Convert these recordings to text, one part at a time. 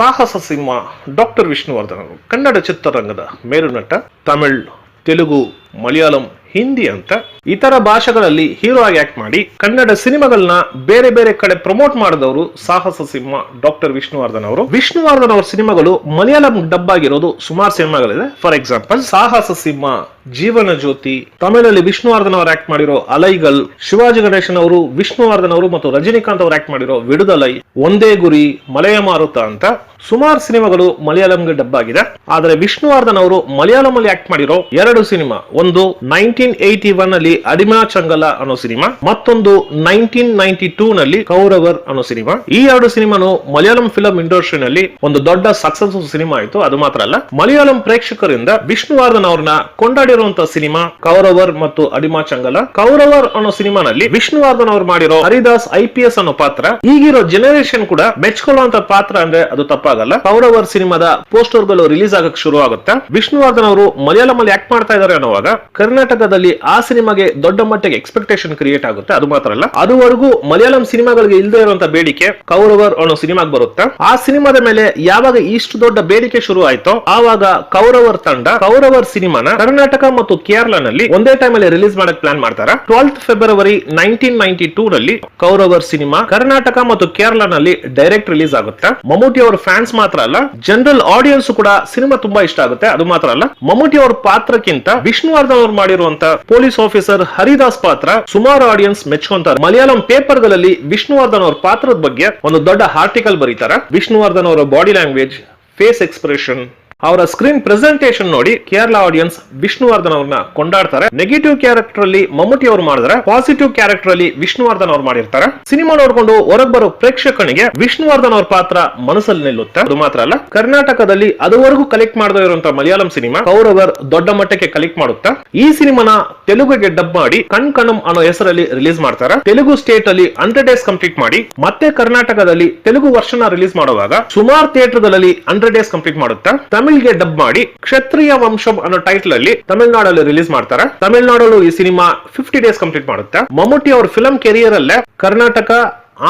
ಸಾಹಸ ಸಿಂಹ ಡಾಕ್ಟರ್ ವಿಷ್ಣುವರ್ಧನ್ ಅವರು ಕನ್ನಡ ಚಿತ್ರರಂಗದ ಮೇರುನಟ. ತಮಿಳ್, ತೆಲುಗು, ಮಲಯಾಳಂ, ಹಿಂದಿ ಅಂತ ಇತರ ಭಾಷೆಗಳಲ್ಲಿ ಹೀರೋ ಆಗಿ ಆಕ್ಟ್ ಮಾಡಿ ಕನ್ನಡ ಸಿನಿಮಾಗಳನ್ನ ಬೇರೆ ಬೇರೆ ಕಡೆ ಪ್ರಮೋಟ್ ಮಾಡಿದವರು ಸಾಹಸ ಸಿಂಹ ಡಾಕ್ಟರ್ ವಿಷ್ಣುವರ್ಧನ್ ಅವರು. ವಿಷ್ಣುವರ್ಧನ್ ಅವರ ಸಿನಿಮಾಗಳು ಮಲಯಾಳಂ ಡಬ್ ಆಗಿರೋದು ಸುಮಾರು ಸಿನಿಮಾಗಳಿದೆ. ಫಾರ್ ಎಕ್ಸಾಂಪಲ್ ಸಾಹಸ ಸಿಂಹ, ಜೀವನ ಜ್ಯೋತಿ, ತಮಿಳಲ್ಲಿ ವಿಷ್ಣುವರ್ಧನ್ ಅವರು ಆಕ್ಟ್ ಮಾಡಿರೋ ಅಲೈಗಲ್, ಶಿವಾಜಿ ಗಣೇಶನ್ ಅವರು, ವಿಷ್ಣುವರ್ಧನ್ ಅವರು ಮತ್ತು ರಜನಿಕಾಂತ್ ಅವರು ಆಕ್ಟ್ ಮಾಡಿರೋ ವಿಡುದಲೈ, ಒಂದೇ ಗುರಿ, ಮಲಯ ಮಾರುತ ಅಂತ ಸುಮಾರು ಸಿನಿಮಾಗಳು ಮಲಯಾಳಂಗೆ ಡಬ್ ಆಗಿದೆ. ಆದರೆ ವಿಷ್ಣುವರ್ಧನ್ ಅವರು ಮಲಯಾಳಂ ಅಲ್ಲಿ ಆಕ್ಟ್ ಮಾಡಿರೋ ಎರಡು ಸಿನಿಮಾ, ಒಂದು 1981 ನಲ್ಲಿ ಅಡಿಮಾ ಚಂಗಲ ಅನ್ನೋ ಸಿನಿಮಾ, ಮತ್ತೊಂದು 1992 ನಲ್ಲಿ ಕೌರವರ್ ಅನ್ನೋ ಸಿನಿಮಾ. ಈ ಎರಡು ಸಿನಿಮಾನು ಮಲಯಾಳಂ ಫಿಲಂ ಇಂಡಸ್ಟ್ರಿನಲ್ಲಿ ಒಂದು ದೊಡ್ಡ ಸಕ್ಸಸ್ಫುಲ್ ಸಿನಿಮಾ ಆಯಿತು. ಅದು ಮಾತ್ರ ಅಲ್ಲ, ಮಲಯಾಳಂ ಪ್ರೇಕ್ಷಕರಿಂದ ವಿಷ್ಣುವರ್ಧನ್ ಅವ್ರನ್ನ ಕೊಂಡಾಡಿರುವಂತಹ ಸಿನಿಮಾ ಕೌರವರ್ ಮತ್ತು ಅಡಿಮಾ ಚಂಗಲ. ಕೌರವರ್ ಅನ್ನೋ ಸಿನಿಮಾನಲ್ಲಿ ವಿಷ್ಣುವರ್ಧನ್ ಅವರು ಮಾಡಿರೋ ಹರಿದಾಸ್ IPS ಅನ್ನೋ ಪಾತ್ರ ಈಗಿರೋ ಜನರೇಷನ್ ಕೂಡ ಮೆಚ್ಕೊಳ್ಳುವಂತ ಪಾತ್ರ ಅಂದ್ರೆ ಅದು ತಪ್ಪಾಗಲ್ಲ. ಕೌರವರ್ ಸಿನಿಮಾದ ಪೋಸ್ಟರ್ ಗಳು ರಿಲೀಸ್ ಆಗಕ್ಕೆ ಶುರು ಆಗುತ್ತೆ. ವಿಷ್ಣುವರ್ಧನ್ ಅವರು ಮಲಯಾಳಂ ಅಲ್ಲಿ ಆಕ್ಟ್ ಮಾಡ್ತಾ ಇದ್ದಾರೆ ಅನ್ನುವಾಗ ಕರ್ನಾಟಕದಲ್ಲಿ ಆ ಸಿನಿಮಾಗೆ ದೊಡ್ಡ ಮಟ್ಟಿಗೆ ಎಕ್ಸ್ಪೆಕ್ಟೇಷನ್ ಕ್ರಿಯೇಟ್ ಆಗುತ್ತೆ. ಅದು ಮಾತ್ರ ಅಲ್ಲ, ಅದುವರೆಗೂ ಮಲಯಾಳಂ ಸಿನಿಮಾಗಳಿಗೆ ಇಲ್ಲದೆ ಇರುವಂತ ಬೇಡಿಕೆ ಕೌರವರ್ ಅನ್ನೋ ಸಿನಿಮಾಗೆ ಬರುತ್ತೆ. ಆ ಸಿನಿಮಾದ ಮೇಲೆ ಯಾವಾಗ ಇಷ್ಟು ದೊಡ್ಡ ಬೇಡಿಕೆ ಶುರು ಆಯ್ತೋ ಆವಾಗ ಕೌರವರ್ ತಂಡ ಕೌರವರ್ ಸಿನಿಮಾನ ಕರ್ನಾಟಕ ಮತ್ತು ಕೇರಳನಲ್ಲಿ ಒಂದೇ ಟೈಮ್ ಅಲ್ಲಿ ರಿಲೀಸ್ ಮಾಡಕ್ ಪ್ಲಾನ್ ಮಾಡ್ತಾರೆ. 12th ಫೆಬ್ರವರಿ 1992 ನಲ್ಲಿ ಕೌರವರ್ ಸಿನಿಮಾ ಕರ್ನಾಟಕ ಮತ್ತು ಕೇರಳನಲ್ಲಿ ಡೈರೆಕ್ಟ್ ರಿಲೀಸ್ ಆಗುತ್ತೆ. ಮಮ್ಮೂಟಿ ಅವರ ಫ್ಯಾನ್ಸ್ ಮಾತ್ರ ಅಲ್ಲ, ಜನರಲ್ ಆಡಿಯನ್ಸ್ ಕೂಡ ಸಿನಿಮಾ ತುಂಬಾ ಇಷ್ಟ ಆಗುತ್ತೆ. ಅದು ಮಾತ್ರ ಅಲ್ಲ, ಮಮ್ಮೂಟಿ ಅವರ ಪಾತ್ರಕ್ಕಿಂತ ವಿಷ್ಣುವರ್ಧನ್ ಅವರು ಮಾಡಿರುವಂತ ಪೊಲೀಸ್ ಆಫೀಸರ್ ಹರಿದಾಸ್ ಪಾತ್ರ ಸುಮಾರು ಆಡಿಯನ್ಸ್ ಮೆಚ್ಕೊಂತಾರೆ. ಮಲಯಾಳಂ ಪೇಪರ್ ಗಳಲ್ಲಿ ವಿಷ್ಣುವರ್ಧನ್ ಅವರ ಪಾತ್ರದ ಬಗ್ಗೆ ಒಂದು ದೊಡ್ಡ ಆರ್ಟಿಕಲ್ ಬರೀತಾರೆ. ವಿಷ್ಣುವರ್ಧನ್ ಅವರ ಬಾಡಿ ಲ್ಯಾಂಗ್ವೇಜ್, ಫೇಸ್ ಎಕ್ಸ್ಪ್ರೆಷನ್, ಅವರ ಸ್ಕ್ರೀನ್ ಪ್ರೆಸೆಂಟೇಷನ್ ನೋಡಿ ಕೇರಳ ಆಡಿಯನ್ಸ್ ವಿಷ್ಣುವರ್ಧನ್ ಅವ್ರನ್ನ ಕೊಂಡಾಡ್ತಾರೆ. ನೆಗೆಟಿವ್ ಕ್ಯಾರೆಕ್ಟರ್ ಅಲ್ಲಿ ಮಮ್ಮೂಟಿ ಅವರು ಮಾಡಿದ್ರೆ, ಪಾಸಿಟಿವ್ ಕ್ಯಾರೆಕ್ಟರ್ ಅಲ್ಲಿ ವಿಷ್ಣುವರ್ಧನ್ ಅವರು ಮಾಡಿರ್ತಾರೆ. ಸಿನಿಮಾ ನೋಡ್ಕೊಂಡು ಹೊರಗೆ ಬರೋ ಪ್ರೇಕ್ಷಕನಿಗೆ ವಿಷ್ಣುವರ್ಧನ್ ಅವ್ರ ಪಾತ್ರ ಮನಸ್ಸಲ್ಲಿ ನಿಲ್ಲುತ್ತೆ. ಅದು ಮಾತ್ರ ಅಲ್ಲ, ಕರ್ನಾಟಕದಲ್ಲಿ ಅದುವರೆಗೂ ಕಲೆಕ್ಟ್ ಮಾಡದೇ ಇರುವಂತಹ ಮಲಯಾಳಂ ಸಿನಿಮಾ ಕೌರವರ್ ದೊಡ್ಡ ಮಟ್ಟಕ್ಕೆ ಕಲೆಕ್ಟ್ ಮಾಡುತ್ತೆ. ಈ ಸಿನಿಮಾನ ತೆಲುಗುಗೆ ಡಬ್ ಮಾಡಿ ಕಣ್ ಕಣಂ ಅನ್ನೋ ಹೆಸರಲ್ಲಿ ರಿಲೀಸ್ ಮಾಡ್ತಾರೆ. ತೆಲುಗು ಸ್ಟೇಟ್ ಅಲ್ಲಿ 100 days ಕಂಪ್ಲೀಟ್ ಮಾಡಿ ಮತ್ತೆ ಕರ್ನಾಟಕದಲ್ಲಿ ತೆಲುಗು ವರ್ಷನ್ ರಿಲೀಸ್ ಮಾಡುವಾಗ ಸುಮಾರು ಥಿಯೇಟರ್ಗಳಲ್ಲಿ 100 days ಕಂಪ್ಲೀಟ್ ಮಾಡುತ್ತೆ. ತಮಿಳ್ಗೆ ಡಬ್ ಮಾಡಿ ಕ್ಷತ್ರಿಯ ವಂಶಂ ಅನ್ನೋ ಟೈಟಲ್ ಅಲ್ಲಿ ತಮಿಳುನಾಡಲ್ಲಿ ರಿಲೀಸ್ ಮಾಡ್ತಾರೆ. ತಮಿಳುನಾಡಲ್ಲೂ ಈ ಸಿನಿಮಾ 50 days ಕಂಪ್ಲೀಟ್ ಮಾಡುತ್ತೆ. ಮಮ್ಮೂಟಿ ಅವ್ರ ಫಿಲಂ ಕೆರಿಯರ್ ಅಲ್ಲೇ ಕರ್ನಾಟಕ,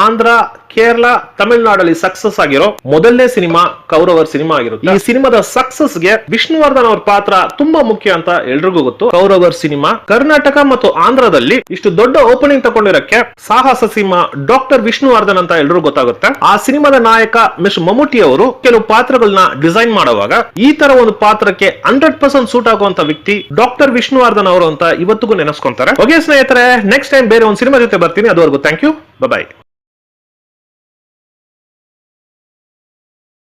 ಆಂಧ್ರ, ಕೇರಳ, ತಮಿಳುನಾಡಲ್ಲಿ ಸಕ್ಸಸ್ ಆಗಿರೋ ಮೊದಲನೇ ಸಿನಿಮಾ ಕೌರವರ್ ಸಿನಿಮಾ ಆಗಿರುತ್ತೆ. ಈ ಸಿನಿಮಾದ ಸಕ್ಸಸ್ ಗೆ ವಿಷ್ಣುವರ್ಧನ್ ಅವರ ಪಾತ್ರ ತುಂಬಾ ಮುಖ್ಯ ಅಂತ ಎಲ್ರಿಗೂ ಗೊತ್ತು. ಕೌರವರ್ ಸಿನಿಮಾ ಕರ್ನಾಟಕ ಮತ್ತು ಆಂಧ್ರದಲ್ಲಿ ಇಷ್ಟು ದೊಡ್ಡ ಓಪನಿಂಗ್ ತಗೊಂಡಿರಕ್ಕೆ ಸಾಹಸ ಸಿಂಹ ಡಾಕ್ಟರ್ ವಿಷ್ಣುವರ್ಧನ್ ಅಂತ ಎಲ್ರಿಗೂ ಗೊತ್ತಾಗುತ್ತೆ. ಆ ಸಿನಿಮಾದ ನಾಯಕ ಮಿಸ್ ಮಮ್ಮೂಟಿ ಅವರು ಕೆಲವು ಪಾತ್ರಗಳನ್ನ ಡಿಸೈನ್ ಮಾಡುವಾಗ ಈ ತರ ಒಂದು ಪಾತ್ರಕ್ಕೆ 100% ಸೂಟ್ ಆಗುವಂತ ವ್ಯಕ್ತಿ ಡಾಕ್ಟರ್ ವಿಷ್ಣುವರ್ಧನ್ ಅವರು ಅಂತ ಇವತ್ತಿಗೂ ನೆನೆಸ್ಕೊಂತಾರೆ. ಓಕೆ ಸ್ನೇಹಿತರೆ, ನೆಕ್ಸ್ಟ್ ಟೈಮ್ ಬೇರೆ ಒಂದು ಸಿನಿಮಾ ಜೊತೆ ಬರ್ತೀನಿ. ಅದುವರೆಗೂ ಥ್ಯಾಂಕ್ ಯು, ಬಾಯ್.